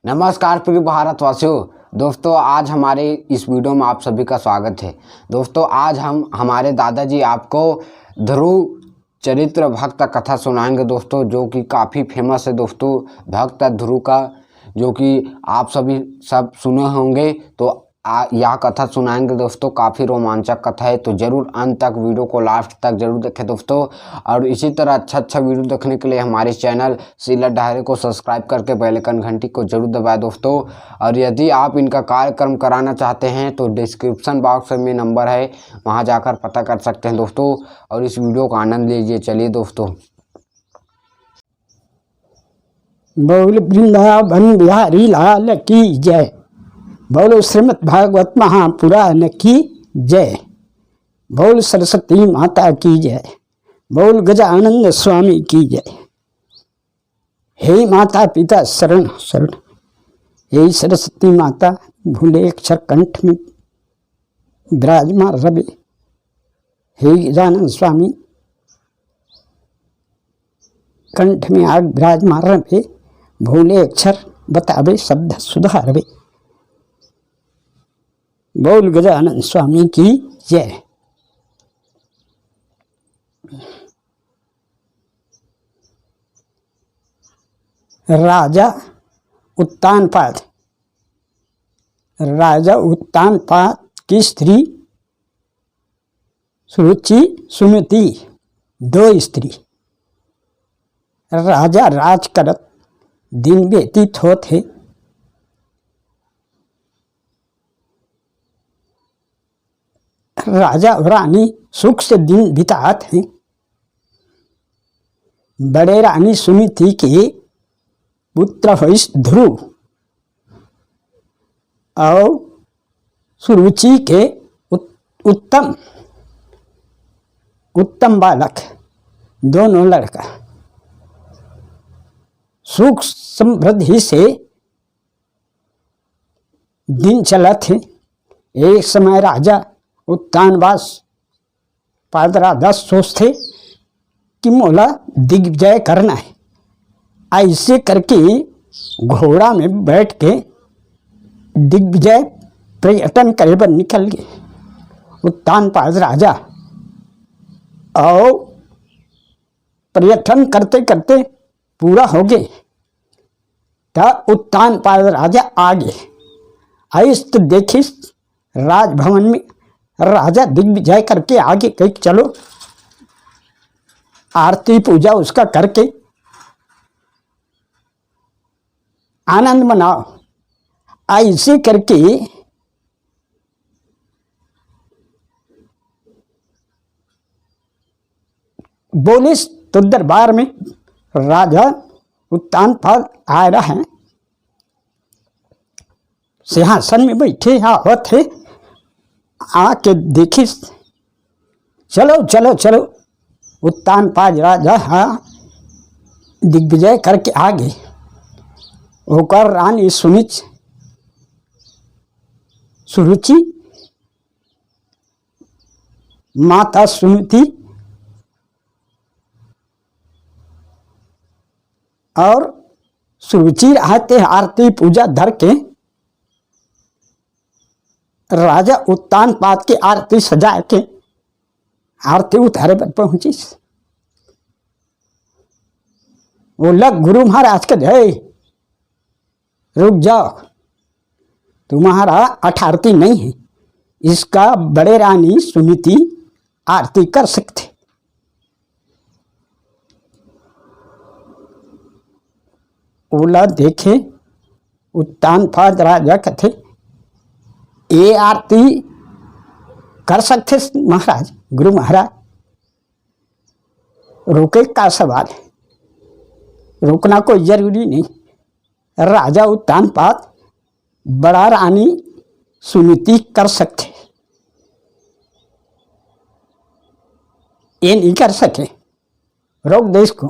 नमस्कार प्रिय भारतवासियों। दोस्तों आज हमारे इस वीडियो में आप सभी का स्वागत है। दोस्तों आज हम हमारे दादाजी आपको ध्रुव चरित्र भक्त कथा सुनाएंगे दोस्तों, जो कि काफ़ी फेमस है दोस्तों। भक्त ध्रुव का जो कि आप सभी सब सुने होंगे, तो यह कथा सुनाएंगे दोस्तों। काफ़ी रोमांचक कथा है, तो ज़रूर अंत तक वीडियो को लास्ट तक जरूर देखें दोस्तों। और इसी तरह अच्छा वीडियो देखने के लिए हमारे चैनल सिला डायरी को सब्सक्राइब करके बेल आइकन घंटी को जरूर दबाएं दोस्तों। और यदि आप इनका कार्यक्रम कराना चाहते हैं तो डिस्क्रिप्शन बॉक्स में नंबर है, वहां जाकर पता कर सकते हैं दोस्तों। और इस वीडियो का आनंद लीजिए। चलिए दोस्तों। बोल वृंदावन बिहारी लाल की जय। बोलो श्रीमद् भागवत महापुराण की जय। बोल सरस्वती माता की जय। बोल गजानंद स्वामी की जय। हे माता पिता शरण शरण। हे सरस्वती माता भूले अक्षर कंठ में विराजमान रवे। हे गजानंद स्वामी कंठ में आग विराजमान रवे। भूले अक्षर बतावे शब्द सुधारवे। बोल गजानंद स्वामी की जय। राजा उत्तानपाद की स्त्री सुरुचि सुमति, दो स्त्री। राजा राज करत दिन व्यतीत होते। राजा और रानी सुख से दिन बिताते हैं। बड़े रानी सुनीति के पुत्र हुई ध्रुव और सुरुचि के उत्तम बालक, दोनों लड़का। सुख समृद्धि से दिन चला थे। एक समय राजा उत्तानवास पादराधा सोचते कि मोला दिग्विजय करना है। ऐसे करके घोड़ा में बैठ के दिग्विजय पर्यटन करे पर निकल गए उत्तानपाद राजा। और पर्यटन करते करते पूरा हो गए तब उत्तानपाद राजा आगे आइस तो देखी राजभवन में राजा दिग्विजय करके आगे कहीं चलो आरती पूजा उसका करके आनंद मनाओ। ऐसे करके बोले तो दरबार में राजा उत्तानपाद आ रहे हैं। सिंहासन में बैठे आवत है। आके देखी चलो चलो चलो उत्तानपाद राजा हाँ दिग्विजय करके आ गए। होकर रानी सुरुचि माता सुनीति और सुरुचि आते आरती पूजा धर के राजा उत्तानपाद की आरती सजा के आरती उतारे पर पहुंची। बोला गुरु महाराज का जय, रुक जाओ, तुम्हारा आरती नहीं है, इसका बड़े रानी सुनीति आरती कर सकते। बोला देखे उत्तानपाद राजा कथे ये आरती कर सकते महाराज। गुरु महाराज रुके का सवाल है, रुकना कोई जरूरी नहीं। राजा उत्तानपाद बड़ा रानी सुनीति कर सकते, ये नहीं कर सके, रोक दे इसको।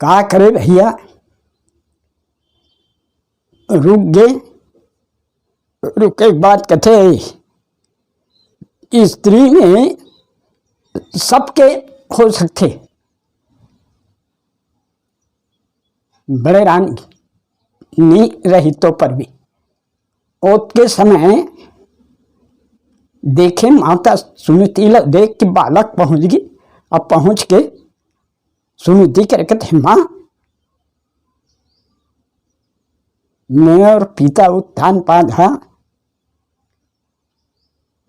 क्या करे भैया, रुक गए। रुके बात कथे स्त्री में सबके हो सकते, बड़े रानी नहीं रही तो पर भी ओत के समय देखे माता सुनीति देख के बालक पहुंच गई। अब पहुंच के सुनीति करके थे, माँ मैं और पिता उत्थान पाधा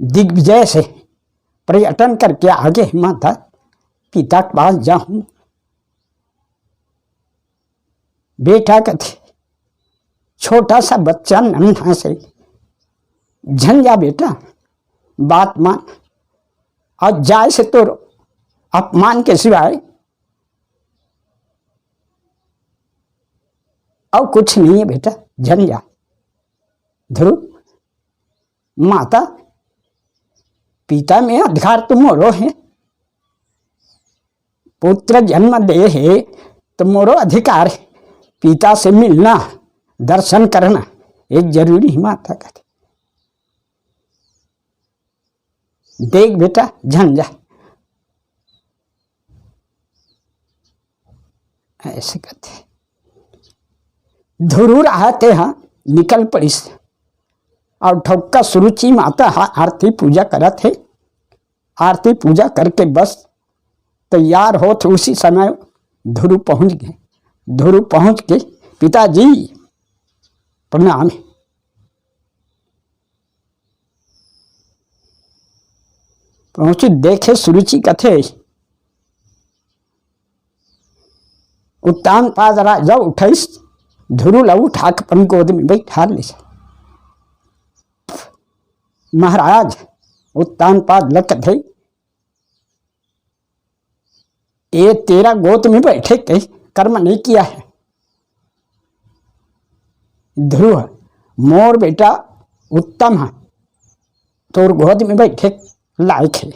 दिग्विजय से पर्यटन करके आगे माता पिता के पास जाऊं। बेटा कहते छोटा सा बच्चा नन्हा से, झंझा बेटा बात मान, और जाए से तो अपमान के सिवाय और कुछ नहीं है बेटा, झंझा। ध्रुव माता पिता में अधिकार तो मोरो है, पुत्र जन्म दे है तो मोरो अधिकार है, पिता से मिलना दर्शन करना एक जरूरी है। माता कहते देख बेटा झंझा, ऐसे कहते। ध्रुव रहते हाँ निकल पड़ी और ठोका सुरुचि माता आरती पूजा करत है। आरती पूजा करके बस तैयार हो तो उसी समय ध्रुव पहुंच गए। ध्रुव पहुंच के पिताजी प्रणाम। पहुंचे देखे सुरुचि कथे उत्तान पाद राजा उठाइस। ध्रुव लऊ उठा के अपन गोद में बैठा ले। महाराज उत्तान पाद लग कथे ये तेरा गोद में बैठे के कर्म नहीं किया है। ध्रुव मोर बेटा उत्तम है, तोर गोद में बैठे लायक है।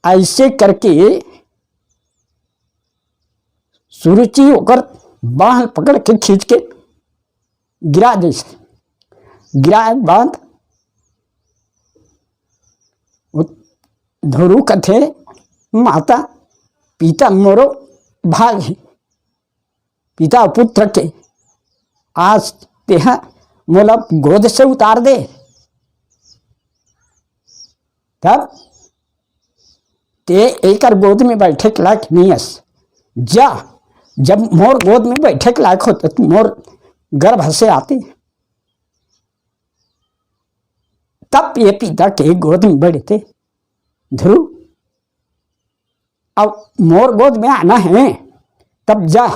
ऐसे करके सुरुचि होकर बाह पकड़ के खींच के गिरा दे। गिराए बाद ध्रुव कथे माता पिता मोरो भाग है, पिता पुत्र के आज तेहा मोला गोद से उतार दे। तब ते एकर गोद में बैठे के लायक नहीं हस। जा जब मोर गोद में बैठे के लायक होते तो मोर गर्भ से आते, तब ये पिता के गोद में बैठते। ध्रुव अब मोर गोद में आना है तब जा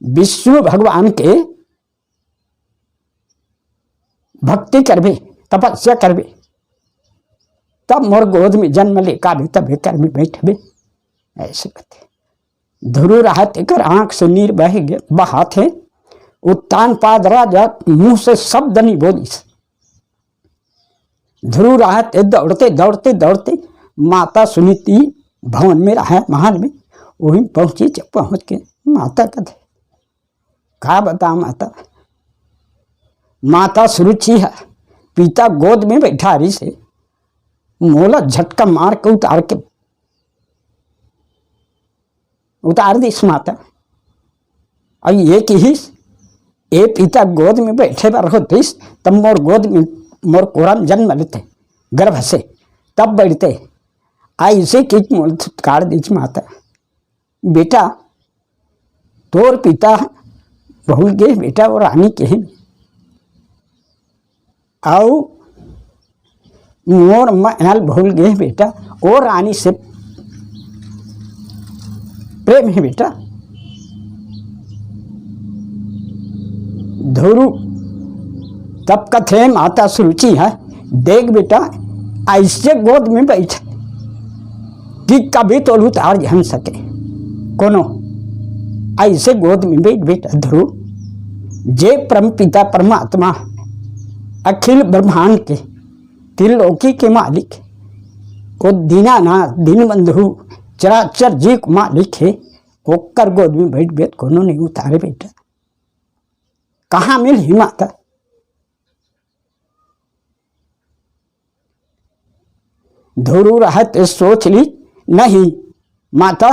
विष्णु भगवान के भक्ति करबे, तपस्या करबे, तब मोर गोद में जन्म ले का भी तब कर में बैठबे। ऐसे कहते। ध्रुव रहते कर आंख से नीर बह गए बहा थे। उत्तान पाद राजा मुंह से शब्द नहीं बोली। ध्रुव रहते दौड़ते दौड़ते दौड़ते माता सुनीति भवन में रहा महल में, वहीं पहुंची। जब पहुंच के माता कहते का बता माता, माता सुरुचि है पिता गोद में बैठा रही से मोला झटका मार के उतार दीस माता। और ये कि ए पिता गोद में बैठे बार होते तब मोर गोद में मोर कोरम जन्म लेते गर्भ से तब बैठते। ऐसे कि मोल छुटकार दीच माता। बेटा तोर पिता भूल गए बेटा और रानी के हैं, आओ मोर महल भूल गए बेटा और रानी से प्रेम है बेटा। ध्रुव तब कथे माता सुरुचि है देख बेटा ऐसे गोद में बैठ कि कभी तो उतार जन सके कोनो, ऐसे गोद में बैठ बेटा। ध्रुव जे परम पिता परमात्मा अखिल ब्रह्मांड के त्रिलोकी के मालिक वो दीनानाथ दीनबंधु चराचर जी को मालिक है, ओकर गोद में बैठ बेट कोनो नहीं उतारे बेटा। कहाँ मिली माता। ध्रुव रहत सोच ली नहीं माता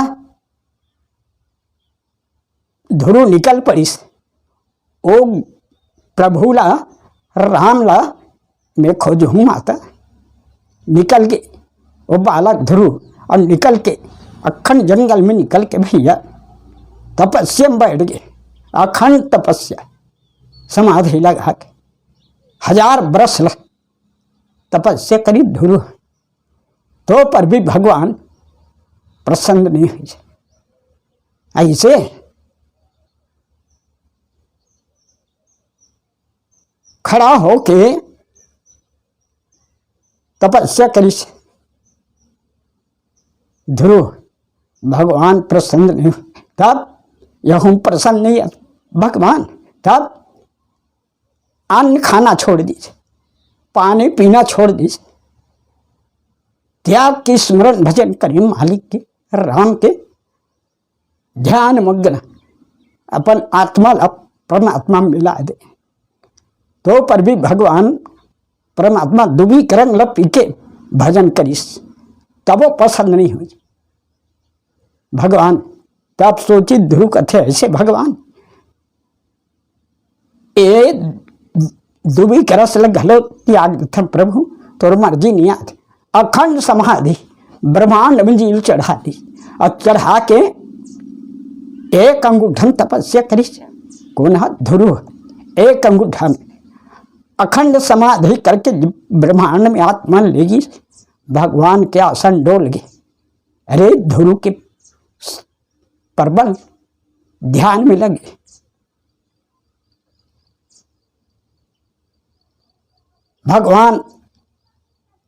ध्रुव निकल पड़ीस ओ प्रभुला रामला मैं खोजूँ माता। निकल के वो बालक ध्रुव और निकल के अखंड जंगल में निकल के भैया तपस्या में बैठ गए। अखंड तपस्या समाधि लगा के 1000 बरस तपस्या करी ध्रुव, तो पर भी भगवान प्रसन्न नहीं हुए। ऐसे खड़ा होके तपस्या करी ध्रुव, भगवान प्रसन्न नहीं हुए। तब यह प्रसन्न नहीं भगवान, तब अन्न खाना छोड़ दीजिए, पानी पीना छोड़ दीजिए, त्याग की स्मरण भजन करिए मालिक के राम के, ध्यान मग्न अपन आत्मा परमात्मा में मिला दे। तो पर भी भगवान परमात्मा दुबी करंग ल पी के भजन करीस, तब वो पसंद नहीं हुई भगवान। तब सोची ध्रुव कथे ऐसे भगवान ए दुबी करस घलो त्याग थे प्रभु, तोर मर्जी नहीं आती। अखंड समाधि ब्रह्मांड में जीव चढ़ा दी और चढ़ा के एक अंगूठन तपस्या करी। कौन है ध्रुव, एक अंगूठा में अखंड समाधि करके ब्रह्मांड में आत्मा लेगी, भगवान के आसन डोल गए। अरे ध्रुव के प्रबल ध्यान में लगे। भगवान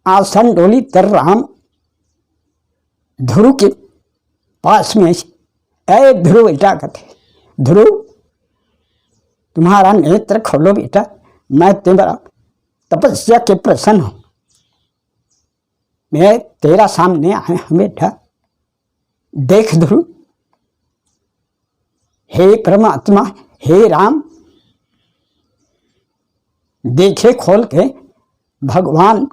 आसन डोली तर राम ध्रुव के पास में ऐ ध्रुव बेटा कहते, ध्रुव तुम्हारा नेत्र खोलो बेटा, मैं तेरा तपस्या के प्रसन्न हूं, मैं तेरा सामने आया हूं बेटा। देख ध्रुव, हे परमात्मा, हे राम, देखे खोल के भगवान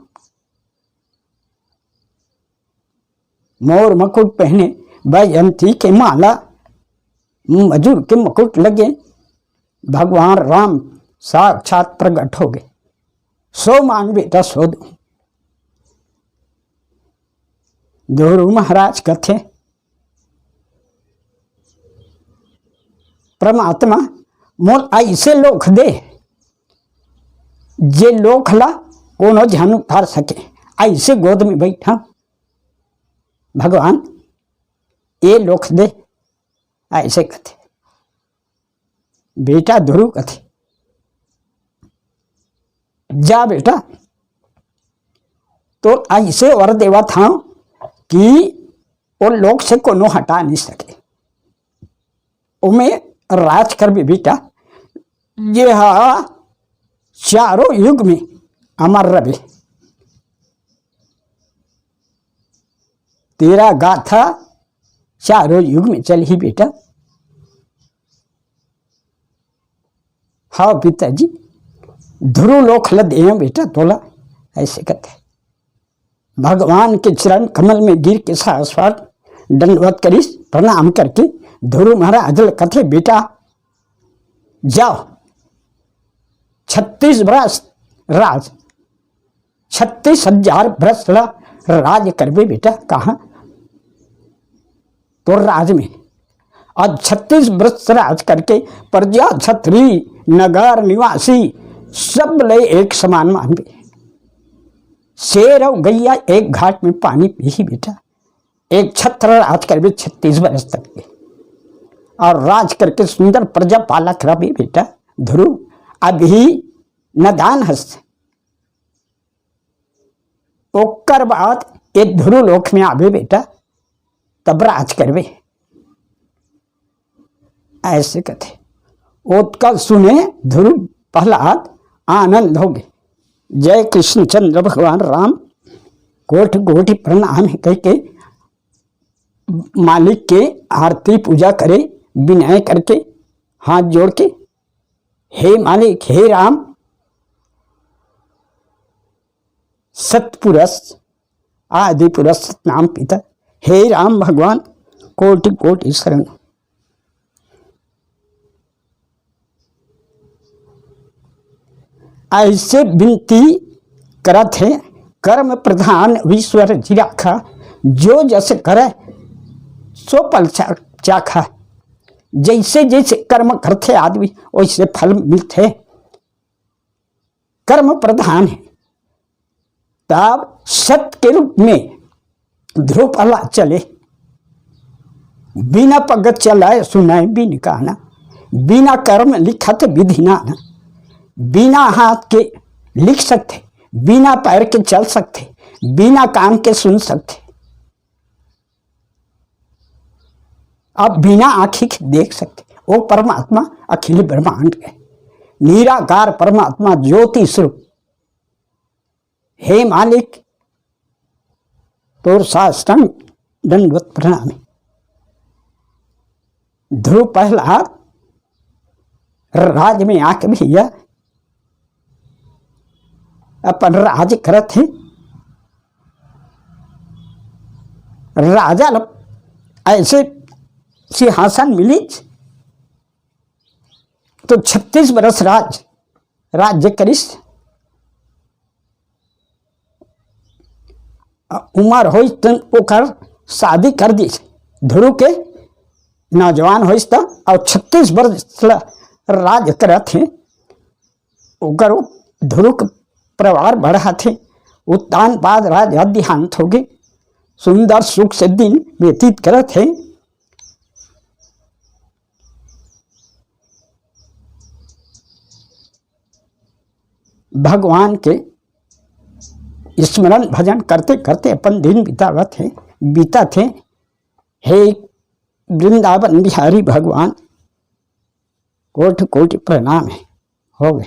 मोर मुकुट पहने, वैजयंती के माला, मजूर के मुकुट लगे, भगवान राम साक्षात प्रकट हो गए। सो मांग बेटा सो दो। ध्रुव महाराज कथे परमात्मा मोल ऐसे लोख दे जे लोखला कोनो जान उतार सके, ऐसे गोद में बैठा भगवान ये लोख दे। ऐसे कथे बेटा ध्रुव कथे जा बेटा, तो ऐसे वर देवा था कि वो लोग से कोनो हटा नहीं सके। उमें राज कर भी बेटा, ये चारों युग में अमर रहे। तेरा गाथा चारों युग में चल ही बेटा। हाँ पिताजी, ध्रुव लोक लदे बेटा तोला। ऐसे कहते भगवान के चरण कमल में गिर के साथ दंडवत करी, प्रणाम करके ध्रुव महाराज कथे बेटा जाओ 36 बरस राज, 36,000 बरस राज करबे बेटा। कहाँ तो राज में, और 36 बरस राज करके प्रजा क्षत्रिय नगर निवासी सब ले एक समान मानबे। शेर और गैया एक घाट में पानी पी बेटा। एक छत्र राज करबे 36 बरस तक के, और राज करके सुंदर प्रजा पालक रहे बेटा ध्रुव। अभी नदान हस्त ओकर बाद ये ध्रुव लोक में आवे बेटा, तब राज करवे। ऐसे कथे उत्कल सुने ध्रुव प्रहलाद आनंद हो गए। जय कृष्ण चंद्र भगवान राम कोटि कोटि प्रणाम कह के मालिक के आरती पूजा करे, विनय करके हाथ जोड़ के, हे मालिक, हे राम, सतपुरुष आदि पुरुष सतनाम पिता, हे राम भगवान कोटि कोटि शरण। ऐसे विनती करत है, कर्म प्रधान ईश्वर जी राखा, जो जस करे सो फल चाखा। जैसे जैसे कर्म करते आदमी वैसे फल मिलते। कर्म प्रधान है तब सत्य के रूप में ध्रुव अला चले, बिना पगत चलाए सुनाए बिन कहना, बिना कर्म लिखत विधि नाना। बिना हाथ के लिख सकते, बिना पैर के चल सकते, बिना कान के सुन सकते, अब बिना आँखी के देख सकते। वो परमात्मा अखिल ब्रह्मांड है, निराकार परमात्मा ज्योति स्वरूप। हे मालिक तोर साष्टांग दंडवत प्रणाम। ध्रुव पहला राज में आके भैया अपन राज करत है। राजा ऐसे सिंहासन मिली तो 36 बरस राज्य करिस। उमर हो ओकर शादी कर दी। ध्रुव के नौजवान हो और 36 वर्ष राज करत थे। ओकर ध्रुव के परिवार बढ़ा थे। उत्तान बाद राजा देहांत हो गए। सुंदर सुख से दिन व्यतीत करत थे। भगवान के स्मरण भजन करते करते अपन दिन बीता थे। हे वृंदावन बिहारी भगवान, कोटि कोटि प्रणाम है। हो गए।